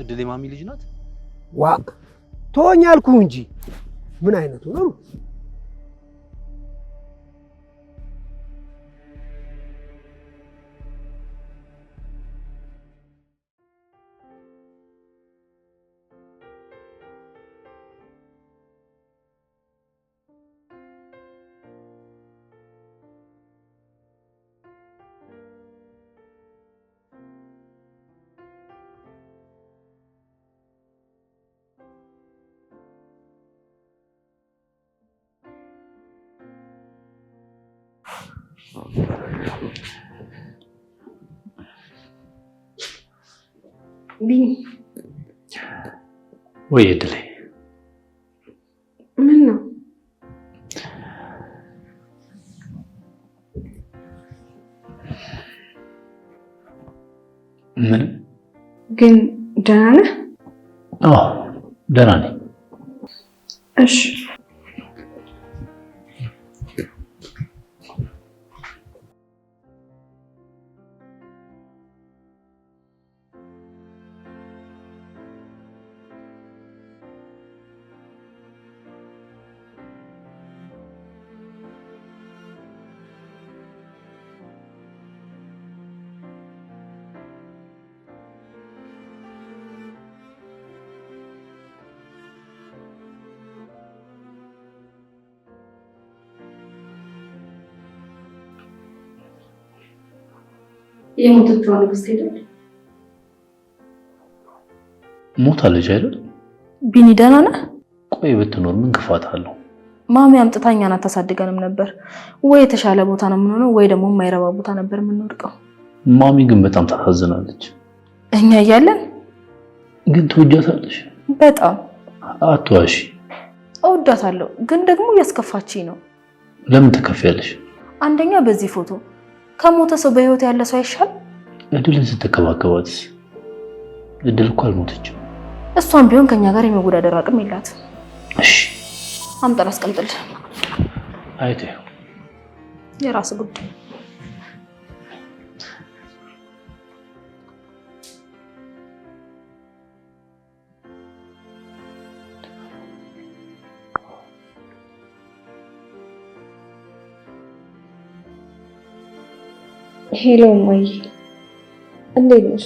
እድሌ ማሚ ልጅ ናት? ዋ ተወኝ አልኩህ እንጂ ምን አይነቱ ነው? ቢኒ ወይ እድሌ ምን ነው? ምን ግን ደህና ነህ? አዎ ደህና ነኝ። እሺ የሞተችው ንግስት አይደል? ሞታለች አይደል? ቢኒ ደህና ነህ? ቆይ ብትኖር ምን ክፋት አለው? ማሚ አምጥታኛና ታሳድገንም ነበር። ወይ የተሻለ ቦታ ነው የምንሆነው ወይ ደግሞ የማይረባ ቦታ ነበር የምንወድቀው። ማሚ ግን በጣም ታሳዝናለች። እኛ እያለን ግን ትወጃታለሽ? በጣም አትዋሺ። እወዳታለሁ፣ ግን ደግሞ እያስከፋችኝ ነው። ለምን ትከፍያለሽ? አንደኛ በዚህ ፎቶ ከሞተ ሰው በህይወት ያለ ሰው አይሻል? እድልን ስትከባከባትስ? እድል እኮ አልሞተችም። እሷም ቢሆን ከኛ ጋር የመወዳደር አቅም የላትም። እሺ አምጣ አስቀምጥልህ። አይቴ የራስ ጉዳይ። ሄሎ ማይ እንዴት ነሽ?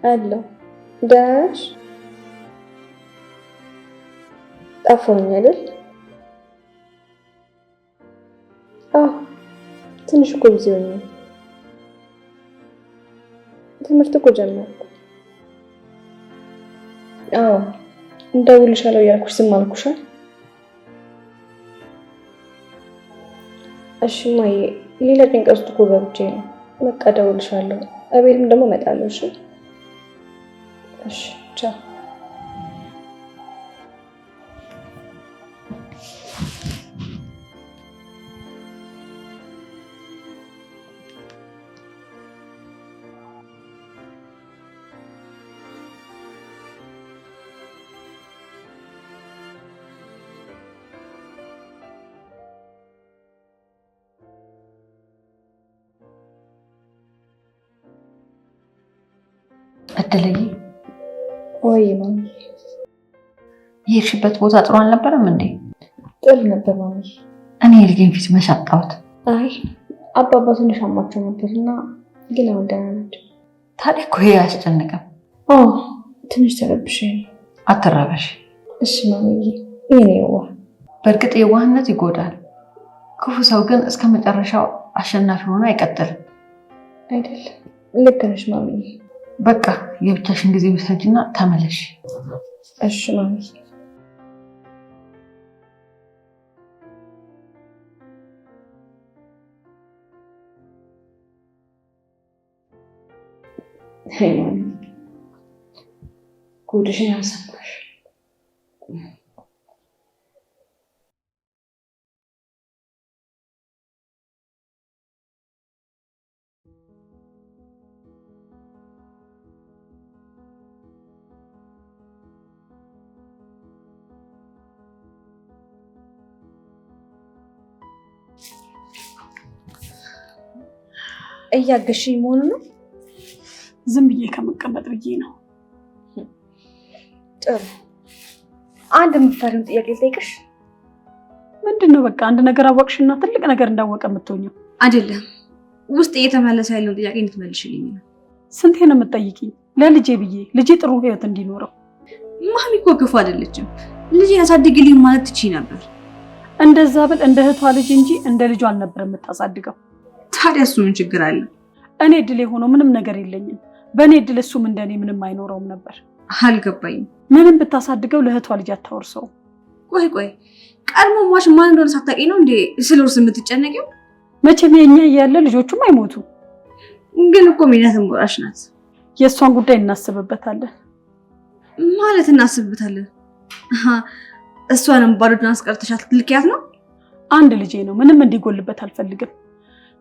አለሁ። ደህና ነሽ? ጠፋሁኝ አይደል? አዎ ትንሽ እኮ ቢዚ ሆኜ ትምህርት እኮ ጀመርኩ። አዎ እንደውልሻለሁ እያልኩሽ ዝም አልኩሽ። እሺ ማይ ሌላ ጭንቀት ውስጥ እኮ ገብቼ ነው። በቃ እደውልልሻለሁ። እቤትም ደግሞ እመጣለሁ። እሺ እሺ ቻው። እድልዬ ወይ ማሚ የሄድሽበት ቦታ ጥሩ አልነበረም እንዴ? ጥሩ ነበር ማሚ። እኔ ልጄን ፊት መሻጣሁት። አይ አባባ ትንሽ አሟቸው ነበርና ግን አሁን ደህና ናቸው። ታዲያ እኮ ይሄ አያስጨንቅም። አዎ ትንሽ ተረብሼ ነው። አትረበሽ እሺ ማሚዬ። የኔ የዋህ በእርግጥ የዋህነት ይጎዳል። ክፉ ሰው ግን እስከ መጨረሻው አሸናፊ ሆኖ አይቀጥልም አይደል? ልክ ነሽ ማሚዬ። በቃ የብቻሽን ጊዜ ውሰጂና ተመለሽ። እሺ ማሚ። ሄይ ማሚ ጉድሽን አልሰማሽ። እያገሽኝ መሆኑ ነው? ዝም ብዬ ከመቀመጥ ብዬ ነው። ጥሩ። አንድ የምትፈሪውን ጥያቄ ልጠይቅሽ? ምንድነው? በቃ አንድ ነገር አወቅሽና ትልቅ ነገር እንዳወቀ የምትሆኚው አይደለም። ውስጥ እየተመለሰ ያለውን ጥያቄ እንድትመልሽልኝ ነው። ስንቴ ነው የምትጠይቂኝ? ለልጄ ብዬ ልጄ ጥሩ ህይወት እንዲኖረው። ማሚ እኮ ክፉ አይደለችም። ልጄ ያሳድግልኝ ማለት ትችይ ነበር። እንደዛ ብል እንደ እህቷ ልጅ እንጂ እንደ ልጇ አልነበር የምታሳድገው። ታዲያ እሱ ምን ችግር አለ? እኔ እድል የሆነው ምንም ነገር የለኝም። በእኔ እድል እሱም እንደኔ ምንም አይኖረውም ነበር። አልገባኝም። ምንም ብታሳድገው ለእህቷ ልጅ አታወርሰው። ቆይ ቀድሞ ሟች ማን እንደሆነ ሳታውቂ ነው እንዴ ስለ ውርስ የምትጨነቂው? መቼም የኛ እያለ ልጆቹም አይሞቱ። ግን እኮ ሜዳትን ቦራሽ ናት። የእሷን ጉዳይ እናስብበታለን። ማለት እናስብበታለን? እሷንም ባዶ አስቀርተሻት ልክያት ነው? አንድ ልጄ ነው። ምንም እንዲጎልበት አልፈልግም።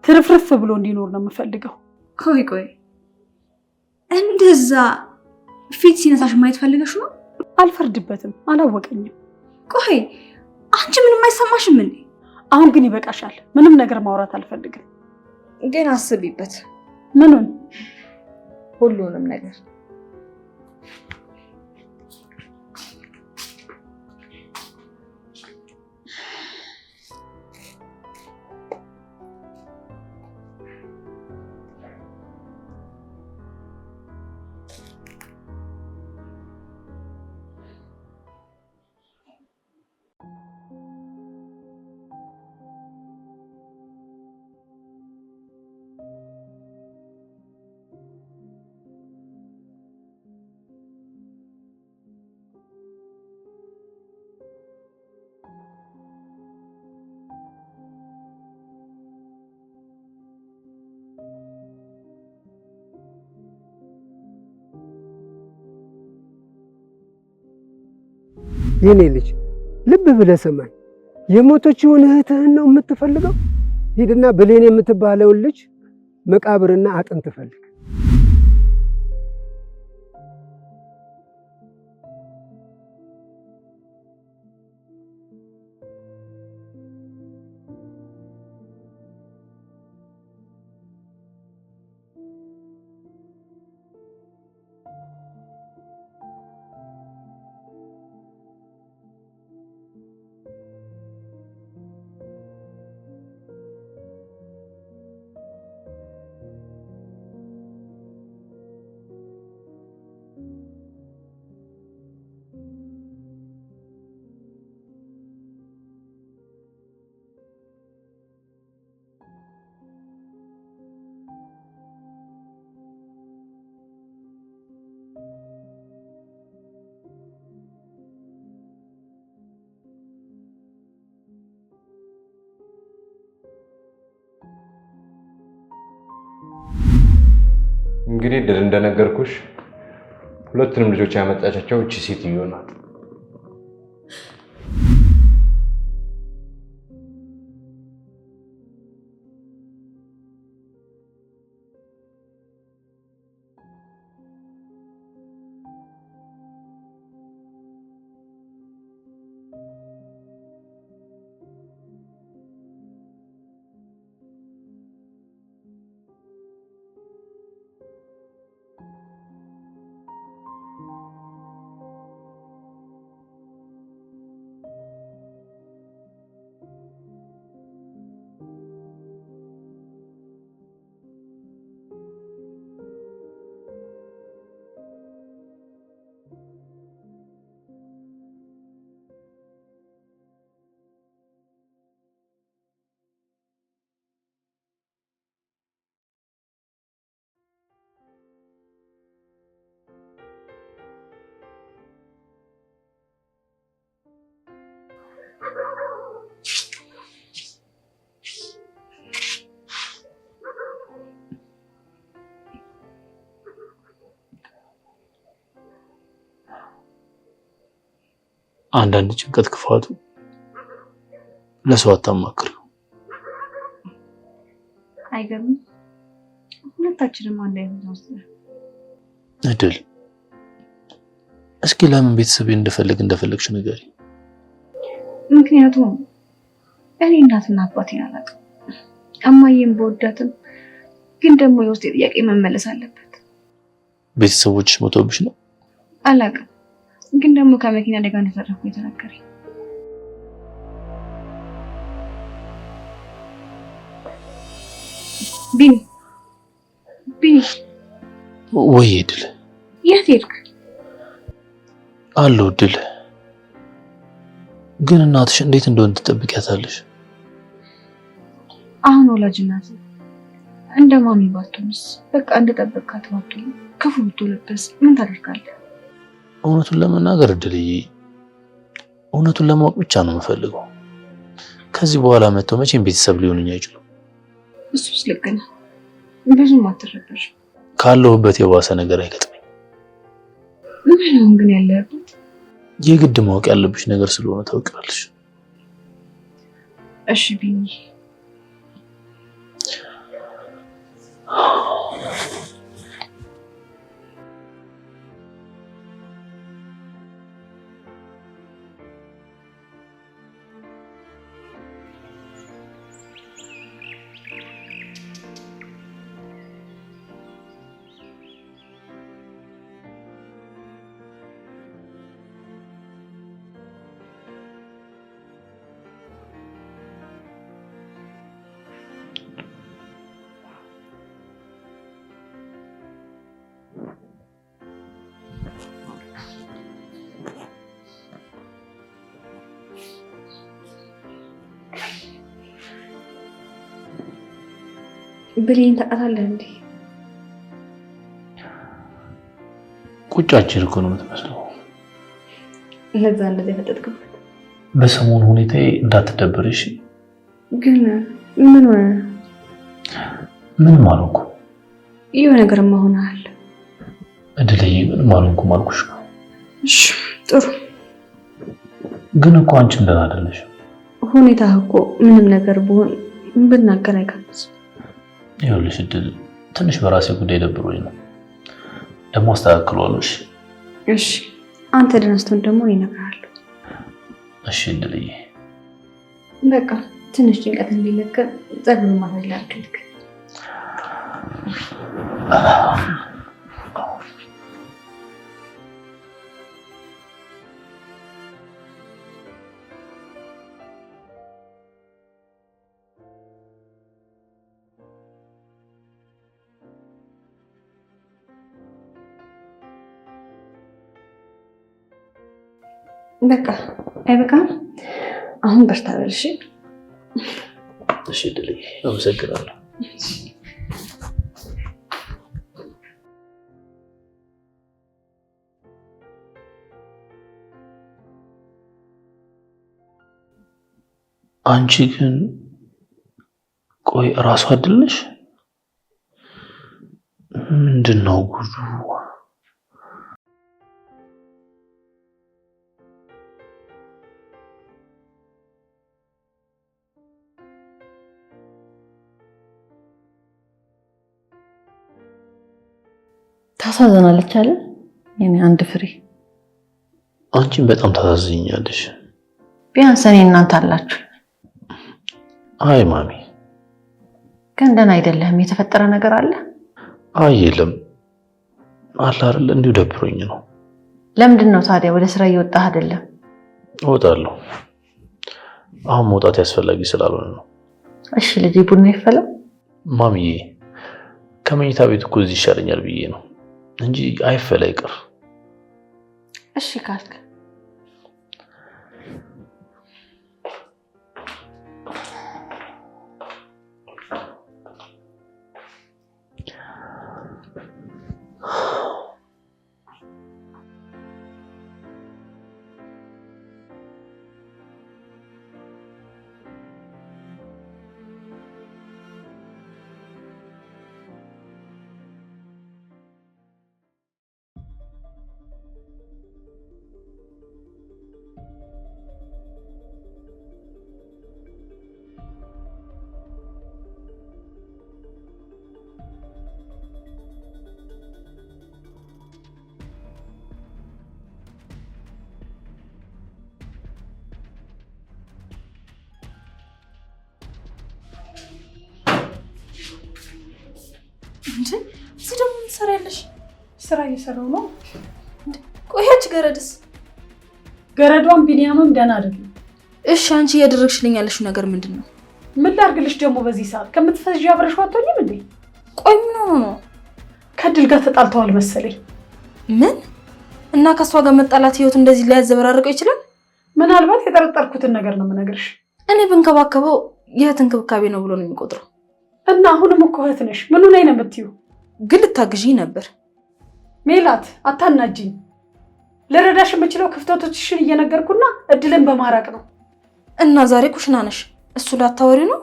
ትርፍርፍ ብሎ እንዲኖር ነው የምፈልገው። ቆይ እንደዛ ፊት ሲነሳሽ ማየት ፈልገሽ ነው? አልፈርድበትም። አላወቀኝም። ቆይ አንቺ ምንም አይሰማሽም እንዴ? አሁን ግን ይበቃሻል። ምንም ነገር ማውራት አልፈልግም። ግን አስቢበት። ምኑን? ሁሉንም ነገር። የኔ ልጅ ልብ ብለህ ሰማኝ። የሞተችውን እህትህን ነው የምትፈልገው? ሂድና ብሌን የምትባለውን ልጅ መቃብርና አጥንት ፈልግ። እንግዲህ ድል እንደነገርኩሽ ሁለቱንም ልጆች ያመጣቻቸው እቺ ሴትዮ ናት። አንዳንድ ጭንቀት ክፋቱ ለሰው አታማክሪው። አይገርም? ሁለታችንም አንድ አይነት ነው። እድል እስኪ ለምን ቤተሰቤ እንደፈለግሽ ንገሪ። ምክንያቱም እኔ እናትና አባቴን አላውቅም። እማዬን በወዳትም ግን ደግሞ የውስጤ ጥያቄ መመለስ አለበት። ቤተሰቦችሽ ሞተውብሽ ነው? አላውቅም፣ ግን ደግሞ ከመኪና አደጋ እንደተረፍኩ የተነገረኝ። ቢኒ ወይ ድል፣ የት ሄድክ? አለው ድል። ግን እናትሽ እንዴት እንደሆነ ትጠብቂያታለሽ? አሁን ወላጅ እናት እንደ ማሚ ባትሆንስ? በቃ እንደጠበቅካት ባትሆን ክፉ ብትውልብስ ምን ታደርጋለህ? እውነቱን ለመናገር ድልዬ፣ እውነቱን ለማወቅ ብቻ ነው የምፈልገው። ከዚህ በኋላ መጥተው መቼም ቤተሰብ ሊሆኑኝ አይችሉም። እሱስ ልክ ነህ። ብዙም አትረበሽ። ካለሁበት የባሰ ነገር አይገጥመኝ። ምንም ግን ያለበት የግድ ማወቅ ያለብሽ ነገር ስለሆነ ታውቂዋለሽ። እሺ ቢኒ፣ ብሌን ታውቃታለህ እንዴ? ቁጫችን እኮ ነው የምትመስለው። ለዛ እንደዚህ የፈጠጥክበት በሰሞኑ ሁኔታዬ እንዳትደበርሽ። ግን ምን ሆነ? ምንም አልሆንኩም። ይኸው ነገርማ ሆነሃል። እድልዬ፣ ምንም አልሆንኩም አልኩሽ። እሺ ጥሩ። ግን እኮ አንቺም ደህና አይደለሽም። ሁኔታህ እኮ ምንም ነገር ቢሆን ብናገር አይጋብዝም። ይኸውልሽ እድል፣ ትንሽ በራሴ ጉዳይ ደብሮኝ ነው። ደግሞ አስተካክለዋለሁ። እሺ አንተ ደህና ስትሆን ደግሞ እኔ እነግርሃለሁ። እሺ እድልዬ። በቃ ትንሽ ጭንቀት እንዲለቅ ጸጉር ማድረግ ላድርግ። በቃ አይበቃም? አሁን በርታ በል። እሺ እሺ እድልዬ፣ አመሰግናለሁ። አንቺ ግን ቆይ እራሱ አይደለሽ? ምንድነው ጉዱ? ታሳዝናለች አለ የኔ አንድ ፍሬ። አንቺን በጣም ታሳዝኛለሽ። ቢያንስ እኔ እናንተ አላችሁ። አይ ማሚ፣ ግን ደህና አይደለህም። የተፈጠረ ነገር አለ? አይ የለም፣ አለ አይደል? እንዲሁ ደብሮኝ ነው። ለምንድን ነው ታዲያ ወደ ስራ እየወጣህ አይደለም? እወጣለሁ። አሁን መውጣት ያስፈልጋል ስላልሆነ ነው። እሺ ልጄ፣ ቡና ይፈላ። ማሚዬ፣ ከመኝታ ቤት እኮ እዚህ ይሻለኛል ብዬ ነው እንጂ አይፈላ ይቅር። እሺ ካልክ እንዴ እዚህ ደግሞ ምን ትሰሪያለሽ? ስራ እየሰራው ነው። ቆያች ገረድስ? ገረዷን ቢኒያምም ደህና አይደለም። እሺ አንቺ እያደረግሽልኝ ያለሽው ነገር ምንድን ነው? ምን ላድርግልሽ ደግሞ በዚህ ሰዓት ከምትፈጅ አብረሽ አትሆኝም እንዴ? ቆይ ምን ሆኖ ነው? ከድል ጋር ተጣልተዋል መሰለኝ። ምን? እና ከሷ ጋር መጣላት ህይወት እንደዚህ ሊያዘበራርቀው ይችላል? ምናልባት የጠረጠርኩትን ነገር ነው የምነግርሽ። እኔ ብንከባከበው የእህት እንክብካቤ ነው ብሎ ነው የሚቆጥረው። እና አሁንም እኮ እህት ነሽ። ምኑ ላይ ነው የምትይው? ግን ልታግዢኝ ነበር። ሜላት አታናጂኝ። ልረዳሽ የምችለው ክፍተቶችሽን እየነገርኩና እድልን በማራቅ ነው። እና ዛሬ ኩሽና ነሽ፣ እሱ ላታወሪ ነው?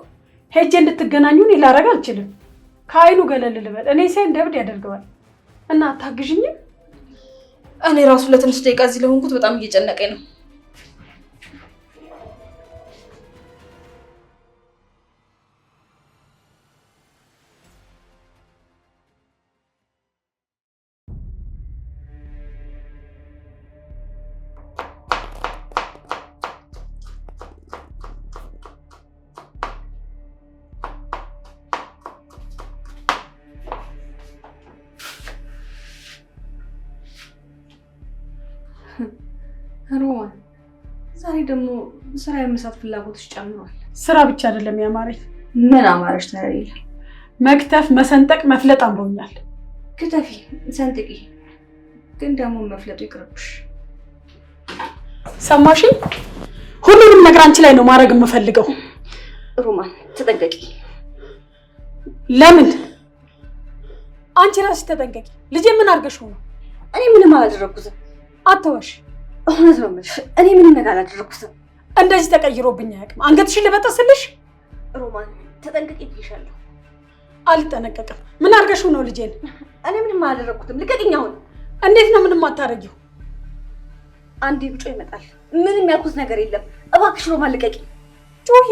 ሄጄ እንድትገናኙ እኔ ላደርግ አልችልም። ከአይኑ ገለል ልበል። እኔ ሳይ እንደ እብድ ያደርገዋል። እና አታግዥኝም? እኔ ራሱ ለትንሽ ደቂቃ እዚህ ለሆንኩት በጣም እየጨነቀኝ ነው። ሮማን ዛሬ ደግሞ ስራ የመስራት ፍላጎትሽ ጨምሯል። ስራ ብቻ አይደለም ያማረኝ። ምን አማረሽ ታዲያ? መክተፍ፣ መሰንጠቅ፣ መፍለጥ አምሮኛል። ክተፊ፣ ሰንጥቂ፣ ግን ደግሞ መፍለጡ ይቅርብሽ። ሰማሽኝ? ሁሉንም ነገር አንቺ ላይ ነው ማድረግ የምፈልገው። ሮማን ተጠንቀቂ። ለምን? አንቺ ራስሽ ተጠንቀቂ። ልጄ ምን አድርገሽው ነው? እኔ ምንም አላደረኩትም። አትዋሽ። እውነት ነው የምልሽ፣ እኔ ምንም ነገር አላደረኩትም። እንደዚህ ተቀይሮብኝ አያውቅም። አንገትሽን ልበጠስልሽ? ሮማን ተጠንቀቂ ብዬሻለሁ። አልጠነቀቅም። ምን አድርገሽው ነው ልጄን? እኔ ምንም አላደረኩትም። ልቀቂኝ አሁን። እንዴት ነው ምንም አታረጊው? አንዴ ብጮ ይመጣል። ምንም ያልኩት ነገር የለም። እባክሽ ሮማን ልቀቂ። ጩሂ።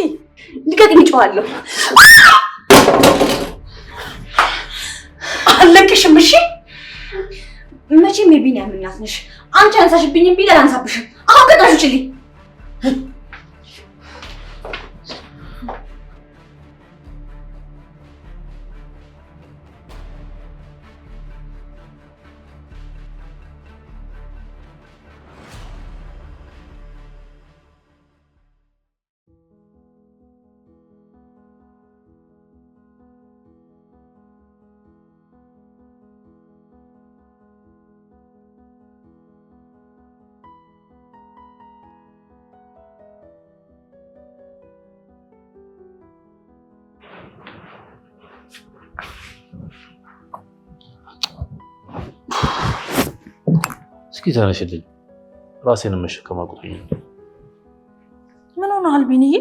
ልቀቂኝ፣ እጮሃለሁ። አልለቅሽም። እሺ መቼም የቢኒያም እናት ነሽ። አንቺ አንሳሽብኝም ቢል አላንሳብሽም። አሁን ቀጣሽ ውጪልኝ። እስኪ ተነሽልኝ። ራሴን መሸከም አቅቶኝ። ምን ሆነሃል ቢኒዬ?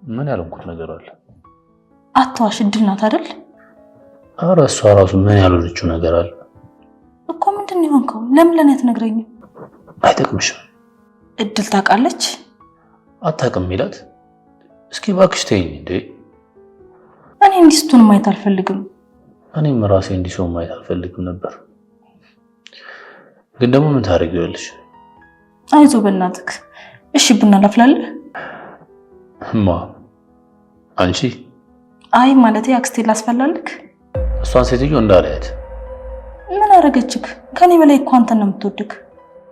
ምን ያልኩት ነገር አለ? አትዋሽ፣ እድል ናት አይደል? ኧረ እሷ ራሱ ምን ያልሆነችው ነገር አለ እኮ። ምንድን ነው የሆንከው? ለምን ለኔ አትነግረኝም? አይጠቅምሽም። እድል ታውቃለች? አታውቅም ሚላት። እስኪ እባክሽ ተይኝ እንዴ። እኔ እንዲህ ስትሆን ማየት አልፈልግም። እኔም ራሴ እንዲህ ሰው ማየት አልፈልግም ነበር። ግን ደግሞ ምን ታደርጊዋለሽ? አይዞህ በእናትህ። እሺ ቡና ላፍላለህ? እማ አንቺ? አይ ማለቴ አክስቴ ላስፈላልክ። እሷን ሴትዮ እንዳላያት። ምን አደረገችክ? ከኔ በላይ እኮ አንተን ነው የምትወድክ።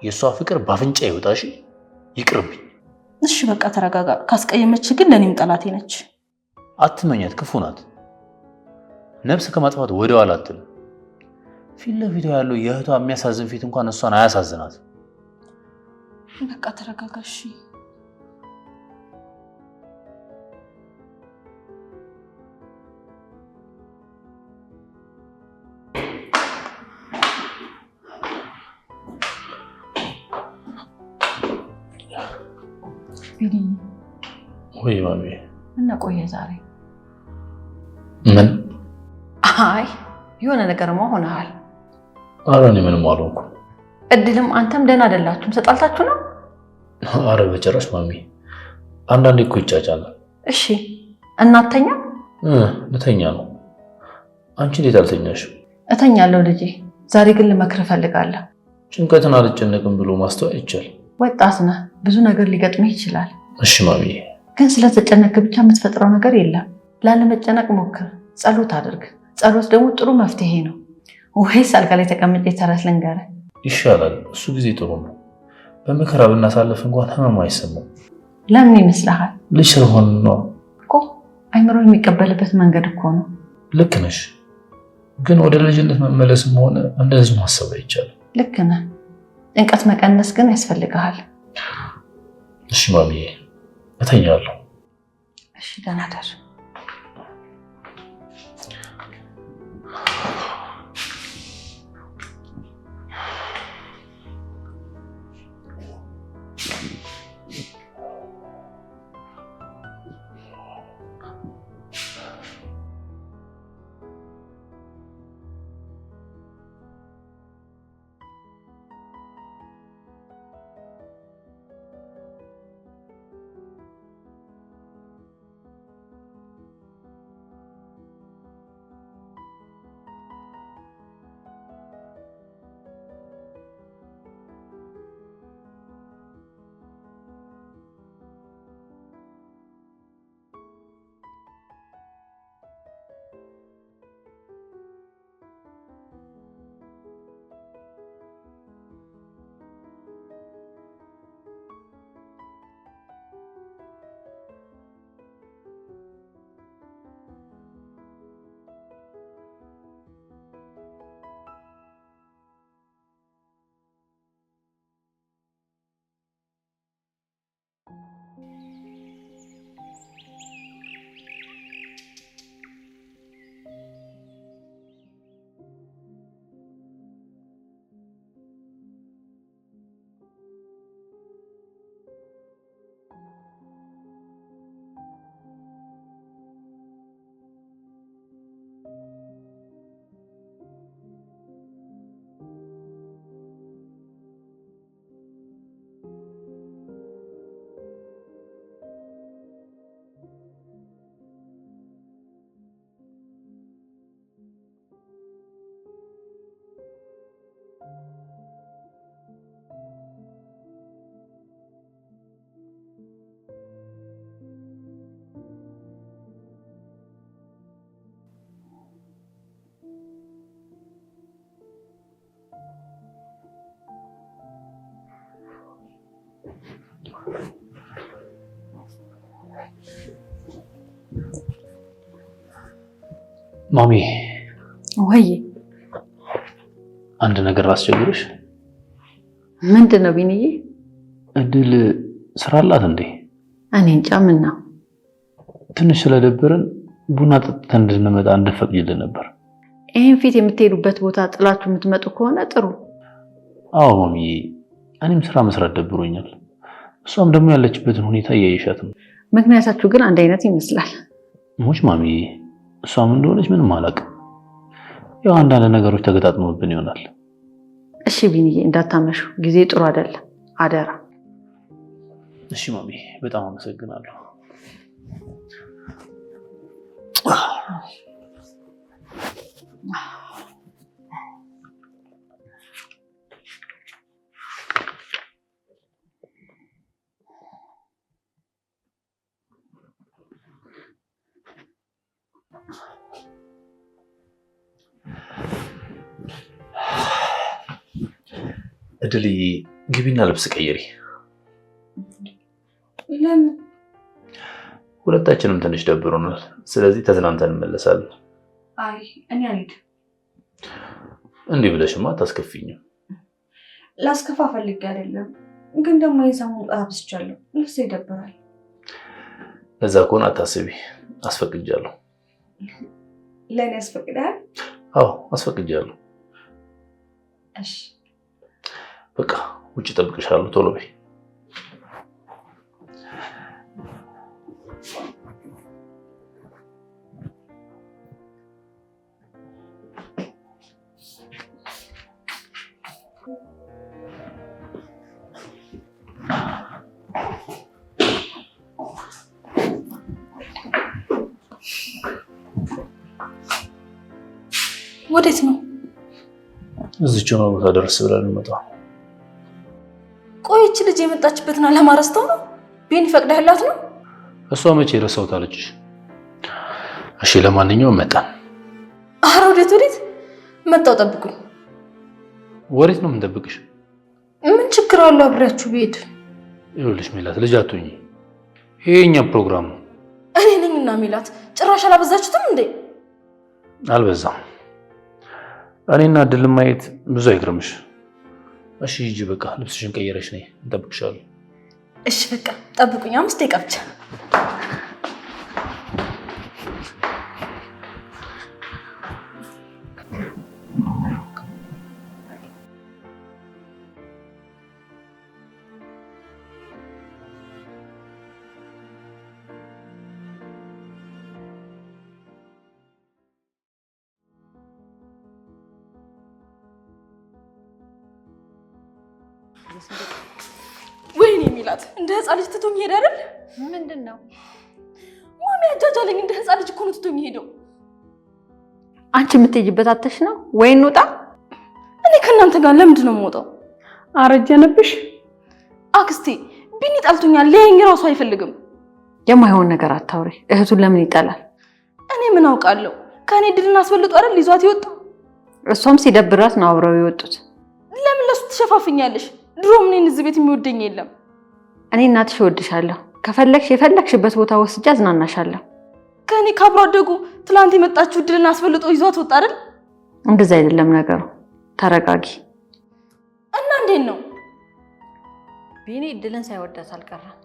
የእሷ ፍቅር ባፍንጫ ይወጣሽ። ይቅርብኝ። እሺ በቃ ተረጋጋ። ካስቀየመች ግን ለኔም ጠላቴ ነች። አትመኛት፣ ክፉ ናት። ነፍስ ከማጥፋት ወደ ኋላ አትልም። ፊት ለፊቷ ያለው የእህቷ የሚያሳዝን ፊት እንኳን እሷን አያሳዝናት። በቃ ተረጋጋ እሺ። ወይ ማሚ እና ቆየ ዛሬ? ምን? አይ የሆነ ነገርማ ሆነሃል። ኧረ እኔ ምንም አልሆንኩም። እድልም አንተም ደህና አይደላችሁም። ተጣልታችሁ ነው? ኧረ በጭራሽ ማሚ፣ አንዳንዴ እኮ ይጫጫናል። እሺ እናተኛ? ልተኛ ነው። አንቺ እንዴት አልተኛሽም? እተኛለሁ ልጄ። ዛሬ ግን ልመክርህ እፈልጋለሁ። ጭንቀትን አልጨነቅም ብሎ ማስተዋል ይቻል። ወጣት ነህ፣ ብዙ ነገር ሊገጥምህ ይችላል። እሺ ማሚ። ግን ስለተጨነቅ ብቻ የምትፈጥረው ነገር የለም። ላለመጨነቅ ሞክር፣ ጸሎት አድርግ። ጸሎት ደግሞ ጥሩ መፍትሄ ነው። ወይስ አልጋ ላይ ተቀምጬ ተረት ልንገርህ? ይሻላል። እሱ ጊዜ ጥሩ ነው። በመከራ ብናሳልፍ እንኳን ህመሙ አይሰማም። ለምን ይመስልሃል? ልጅ ስለሆን ነው እኮ አይምሮ የሚቀበልበት መንገድ እኮ ነው። ልክ ነሽ፣ ግን ወደ ልጅነት መመለስም ሆነ እንደዚህ ማሰብ አይቻልም። ልክ ነህ። ጭንቀት መቀነስ ግን ያስፈልግሃል። እሺ ማሚዬ፣ እተኛለሁ። እሺ ደህና ደር። ማሚ ወይ አንድ ነገር አስቸግርሽ? ምንድን ነው ቢኒዬ? እድል ስራ አላት እንዴ? እኔ እንጃ። ምን ነው? ትንሽ ስለደበረን ቡና ጠጥተን እንድንመጣ እንድፈቅጂልን ነበር። ይሄን ፊት የምትሄዱበት ቦታ ጥላችሁ የምትመጡ ከሆነ ጥሩ። አዎ ማሚ፣ እኔም ስራ መስራት ደብሮኛል። እሷም ደግሞ ያለችበትን ሁኔታ እያየሻት ነው። ምክንያታችሁ ግን አንድ አይነት ይመስላል። ሞች ማሚ፣ እሷም እንደሆነች ምንም አላውቅም። ያው አንዳንድ ነገሮች ተገጣጥመውብን ይሆናል። እሺ ቢኒዬ፣ እንዳታመሹ፣ ጊዜ ጥሩ አይደለም፣ አደራ። እሺ ማሚ፣ በጣም አመሰግናለሁ። እድልዬ፣ ግቢና ልብስ ቀይሪ። ለምን? ሁለታችንም ትንሽ ደብሮናል። ስለዚህ ተዝናንተን እንመለሳለን። አይ እኔ አልሄድም። እንዲህ ብለሽማ አታስከፊኝም። ላስከፋ ፈልጌ አይደለም፣ ግን ደግሞ የሰሙን አብስቻለሁ። ልብስ ይደብራል። ለዛ ከሆነ አታስቢ፣ አስፈቅጃለሁ። ለእኔ ያስፈቅዳል? አዎ አስፈቅጃለሁ። እሺ በቃ ውጭ ጠብቅሻለሁ። ቶሎ በይ። ወዴት ነው? እዚች ነው ቦታ ደርስ ብለን እንመጣ። ቆይች ልጅ የመጣችበትን ዓላማ ረስተው ነው? ቢኒ ፈቅደህላት ነው? እሷ መቼ ረሳሁት አለችሽ? እሺ ለማንኛውም መጣን። ኧረ ወዴት? መጣው ጠብቁኝ። ወሬት ነው የምንጠብቅሽ? ምን ችግር አለው አብራችሁ ብሄድ? ይኸውልሽ ሜላት ልጅ አትሁኚ። ይሄ የእኛ ፕሮግራም ነው። እኔ ነኝና ሜላት ጭራሽ አላበዛችሁትም እንዴ? አልበዛም። እኔና እድል ማየት ብዙ አይግርምሽ። እሺ ሂጂ በቃ ልብስሽን ቀየረሽ ነይ፣ እንጠብቅሻለን። እሺ በቃ ጠብቁኝ፣ 5 ደቂቃ ብቻ። ወይኔ ሜላት እንደ ህፃን ልጅ ትቶኝ ሄደ አይደል? ምንድነው? ማሚ አጃጃለኝ። እንደ ህፃን ልጅ እኮ ነው ትቶኝ ሄደው። አንቺ የምትሄጂበት አተሽ ነው ወይ እንውጣ? እኔ ከእናንተ ጋር ለምንድን ነው የምወጣው? አረጀንብሽ አክስቴ ቢኒ ጠልቶኛል። ሊያየኝ ራሱ አይፈልግም። የማይሆን ነገር አታውሪ። እህቱን ለምን ይጠላል? እኔ ምን አውቃለሁ? ከኔ ድልን አስበልጦ አይደል ይዟት ይወጣ። እሷም ሲደብራት ነው አብረው የወጡት። ለምን ለሱ ትሸፋፍኛለሽ? ድሮም እኔን እዚህ ቤት የሚወደኝ የለም። እኔ እናትሽ እወድሻለሁ። ከፈለግሽ የፈለግሽበት ቦታ ወስጄ አዝናናሻለሁ። ከኔ ካብሮ አደጉ ትላንት የመጣችው ድልን አስበልጦ ይዟት ወጣ አይደል? እንደዛ አይደለም ነገሩ። ተረጋጊ። እና እንዴት ነው? ቢኒ ድልን ሳይወዳት አልቀረም።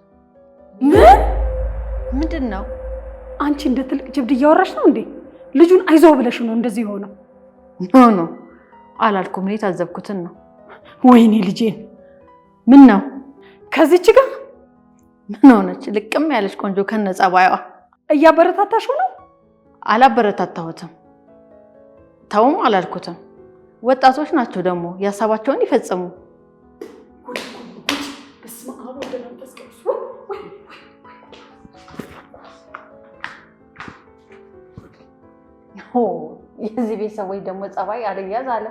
ምን? ምንድን ነው? አንቺ እንደ ትልቅ ጅብድ እያወራሽ ነው እንዴ? ልጁን አይዞህ ብለሽ ነው እንደዚህ ሆነው? ኖ አላልኩም። እኔ ታዘብኩትን ነው። ወይኔ ልጄን። ምን ነው? ከዚች ጋር ምን ሆነች? ልቅም ያለች ቆንጆ ከነጸባይዋ እያበረታታሽ ነው? አላበረታታሁትም። ተውም አላልኩትም። ወጣቶች ናቸው ደግሞ ያሳባቸውን ይፈጽሙ። የዚህ ቤት ሰዎች ደግሞ ጸባይ አልያዝ አለ።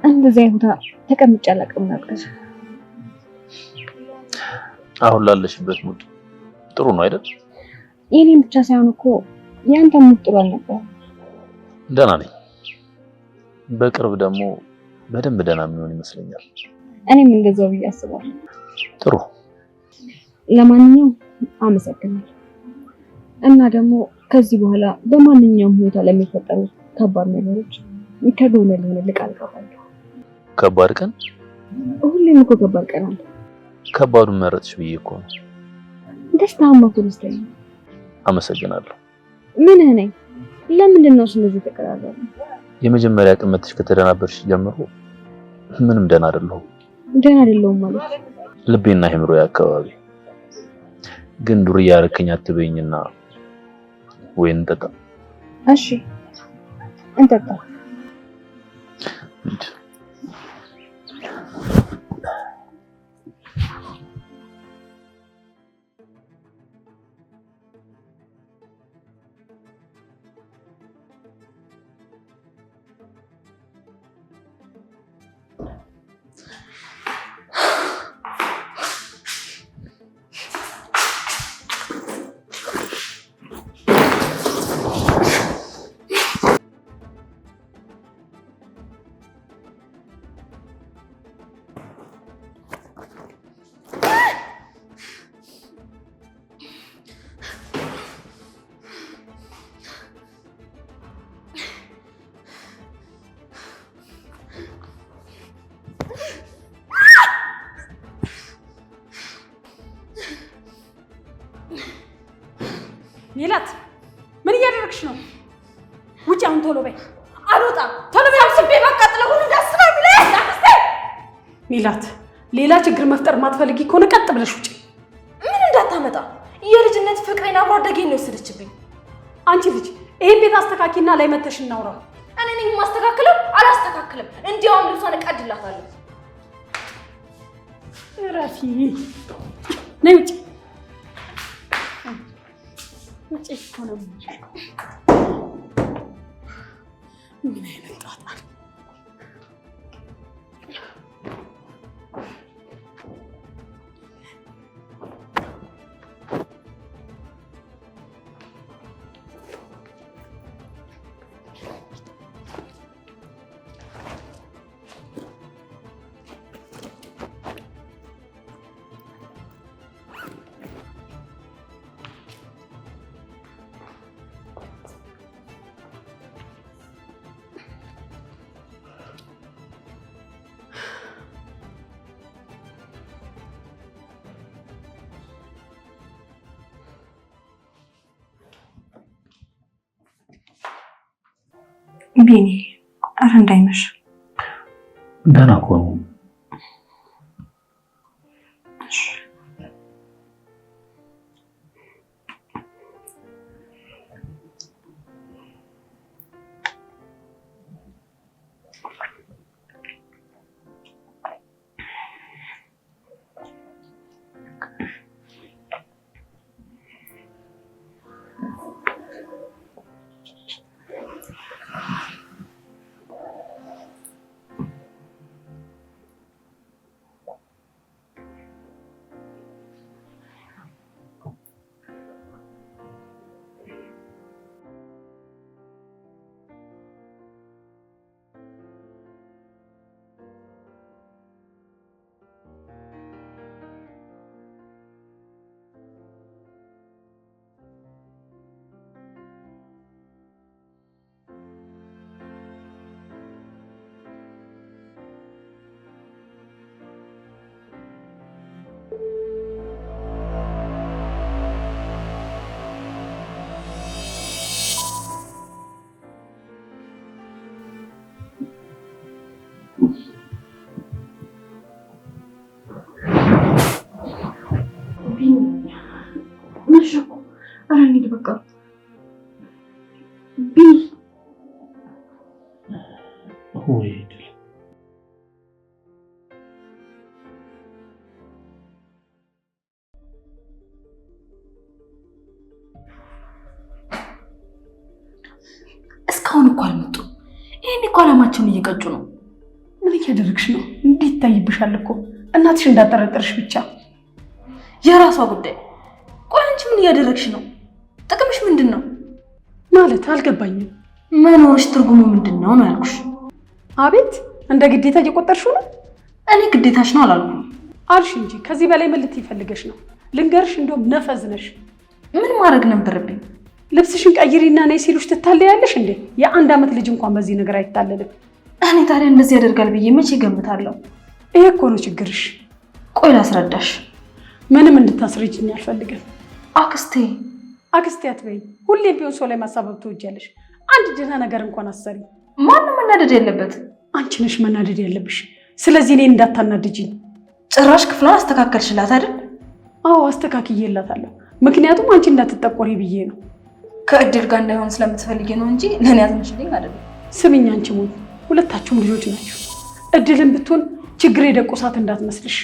እንደዚህ ቦታ ተቀምጬ አላውቅም ነበር። አሁን ላለሽበት ሙድ ጥሩ ነው አይደል? የኔን ብቻ ሳይሆን እኮ ያንተ ሙድ ጥሩ አልነበር። ደህና ነኝ። በቅርብ ደግሞ በደንብ ደህና የሚሆን ይመስለኛል። እኔም እንደዛው ብዬ አስባለሁ። ጥሩ። ለማንኛውም አመሰግናለሁ። እና ደግሞ ከዚህ በኋላ በማንኛውም ሁኔታ ለሚፈጠሩ ከባድ ነገሮች ከጎኔ ልሆን ቃል ገባለሁ። ከባድ ቀን? ሁሌም እኮ ከባድ ቀን አለ። ከባዱን መረጥሽ ብዬ እኮ ነው። ደስታማ እኮ ደስታዬ ነው። አመሰግናለሁ። ምን ነኝ? ለምንድን ነው እንደዚህ ተቀራረበ? የመጀመሪያ ቀን መጥተሽ ከተደናበርሽ ጀምሮ ምንም ደህና አይደለሁም። ደህና አይደለሁም ማለት ልቤና አይምሮዬ አካባቢ ግን ዱርዬ ያረከኝ አትበይኝና ወይ እንጠጣ? እሺ እንጠጣ። ሜላት ምን እያደረግሽ ነው? ውጪ አሁን ቶሎ በይ። አልወጣም። ቶሎ በይ። አስቤ በቃ ጥለሁን እንዳስባይ ብለሽ አክስቴ። ሜላት ሌላ ችግር መፍጠር ማትፈልጊ ከሆነ ቀጥ ብለሽ ውጪ። ምን እንዳታመጣ የልጅነት ፍቅሬን አብሮ አደገኝ ነው የወሰደችብኝ። አንቺ ልጅ ይሄን ቤት አስተካኪና ላይ መተሽ እናውራ። እኔ ነኝ ማስተካከለው? አላስተካክልም። እንዲያውም ልብሷን እቀድላታለሁ። ረፊ ነይ ውጪ። ውጪ እኮ ነው ምን አይነት ጣጣ ነው? ቢኒ ኧረ እንዳይመሽ። ደህና እኮ ነው። እስካሁን እኮ አልመጡም። ይሄን እኮ አላማቸውን እየቀጩ ነው። ምን እያደረግሽ ነው? እንዴት ይታይብሻል እኮ እናትሽ እንዳጠረጠርሽ ብቻ። የራሷ ጉዳይ። ቆይ አንቺ ምን እያደረግሽ ነው? ጥቅምሽ ምንድን ነው? ማለት አልገባኝም። መኖርሽ ትርጉሙ ምንድን ነው ነው ያልኩሽ። አቤት እንደ ግዴታ እየቆጠርሽው ነው? እኔ ግዴታሽ ነው አላልኩም አልሽ እንጂ ከዚህ በላይ ምን ልትይ ፈልገሽ ነው? ልንገርሽ እንደውም ነፈዝ ነሽ። ምን ማድረግ ነበረብኝ? ልብስሽን ቀይሪና ነይ ሲሉሽ ትታለያለሽ እንዴ? የ1 ዓመት ልጅ እንኳን በዚህ ነገር አይታለልም። እኔ ታዲያ እንደዚህ ያደርጋል ብዬ መቼ ገምታለሁ? ይሄ እኮ ነው ችግርሽ። ቆይ ላስረዳሽ። ምንም እንድታስረጅኝ አልፈልግም። አክስቴ አክስቴ አትበይ። ሁሌም ቢሆን ሰው ላይ ማሳበብ ትወጃለሽ። አንድ ደህና ነገር እንኳን አሰሪ። ማንም መናደድ የለበት። አንቺ ነሽ መናደድ ያለብሽ። ስለዚህ እኔን እንዳታናድጂኝ። ጭራሽ ክፍሏን አስተካከልሽላት አይደል? አዎ አስተካክዬላታለሁ። ምክንያቱም አንቺ እንዳትጠቆሪ ብዬ ነው። ከእድል ጋር እንዳይሆን ስለምትፈልጊ ነው እንጂ ለኔ ያዝንሽልኝ አይደለም። ስሚኝ አንቺ ሞት፣ ሁለታችሁም ልጆች ናችሁ። እድልን ብትሆን ችግር የደቆሳት እንዳትመስልሽ።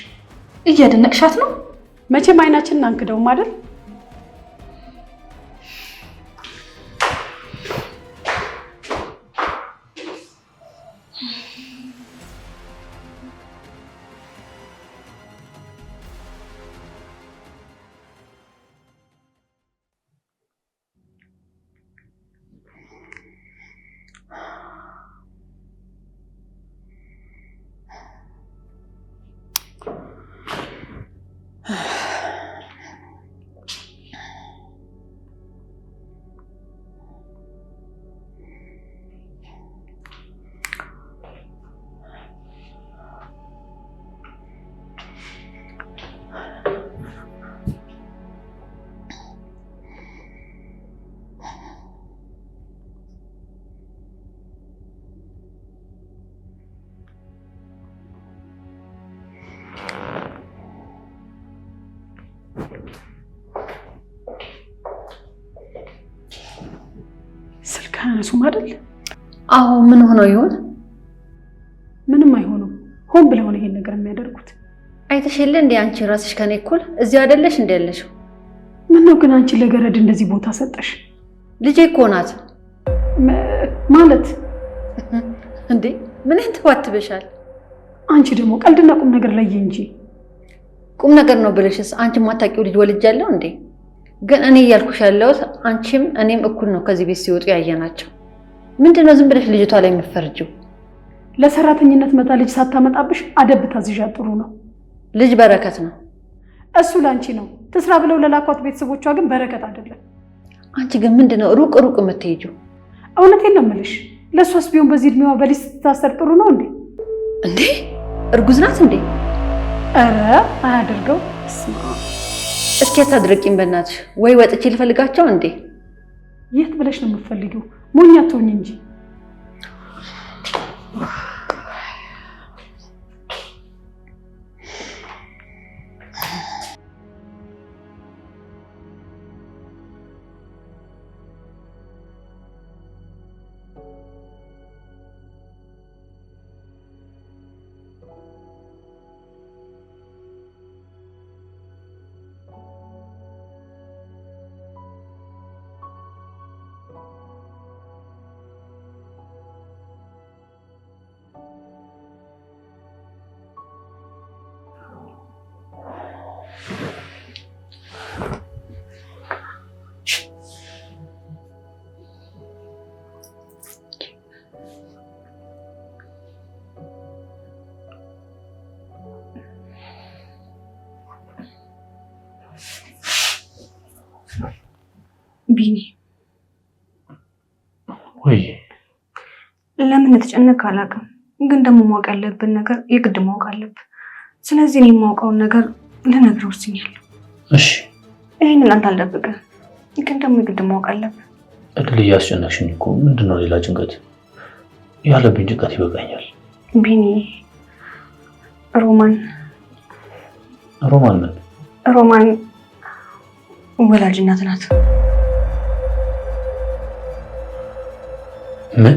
እያደነቅሻት ነው። መቼም አይናችንን አንክደውም አይደል? ስልክ አያነሱም አይደል? አዎ ምን ሆነው ይሆን? ምንም አይሆኑም። ሆን ብለው ነው ይሄን ነገር የሚያደርጉት። አይተሽለ እንዴ አንቺ ራስሽ ከኔ እኩል እዚህ አይደለሽ እንዴ ያለሽው? ምን ነው ግን አንቺ ለገረድ እንደዚህ ቦታ ሰጠሽ? ልጄ እኮ ናት ማለት እንዴ ምን ተዋትበሻል? አንቺ ደግሞ ቀልድና ቁም ነገር ላይ እንጂ ቁም ነገር ነው ብለሽስ አንቺ ማታውቂው ልጅ ወልጃለሁ እንዴ? ግን እኔ እያልኩሽ ያለሁት አንቺም እኔም እኩል ነው ከዚህ ቤት ሲወጡ ያየናቸው። ምንድነው ዝም ብለሽ ልጅቷ ላይ የምትፈርጂው? ለሰራተኝነት መጣ ልጅ ሳታመጣብሽ አደብ ታዝዣ ጥሩ ነው። ልጅ በረከት ነው። እሱ ላንቺ ነው። ትስራ ብለው ለላኳት ቤተሰቦቿ ግን በረከት አይደለም። አንቺ ግን ምንድነው ሩቅ የምትሄጂው? እውነቴን ነው የምልሽ። ለሷስ ቢሆን በዚህ እድሜዋ በሊስ ታሰር ጥሩ ነው እንዴ? እንዴ እርጉዝ ናት እንዴ? ኧረ አያደርገው። እስኪ አታድርቂኝ በእናትሽ። ወይ ወጥቼ ልፈልጋቸው እንዴ? የት ብለሽ ነው የምትፈልጊው? ሞኛ ትሆኝ እንጂ። ቢኒ ወይ ለምን ተጨነቅ አላውቅም፣ ግን ደግሞ ማወቅ ያለብን ነገር የግድ ማወቅ አለብን። ስለዚህ እኔ የማውቀውን ነገር ልነግርህ ወስኛለሁ። እሺ ይሄንን አንተ አልደብቅም፣ ግን ደግሞ የግድ ማወቅ አለብን። እድል እያስጨነቅሽኝ እኮ። ምንድነው ሌላ ጭንቀት? ያለብኝ ጭንቀት ይበቃኛል። ቢኒ ሮማን ምን? ሮማን ወላጅ እናት ናት። ምን?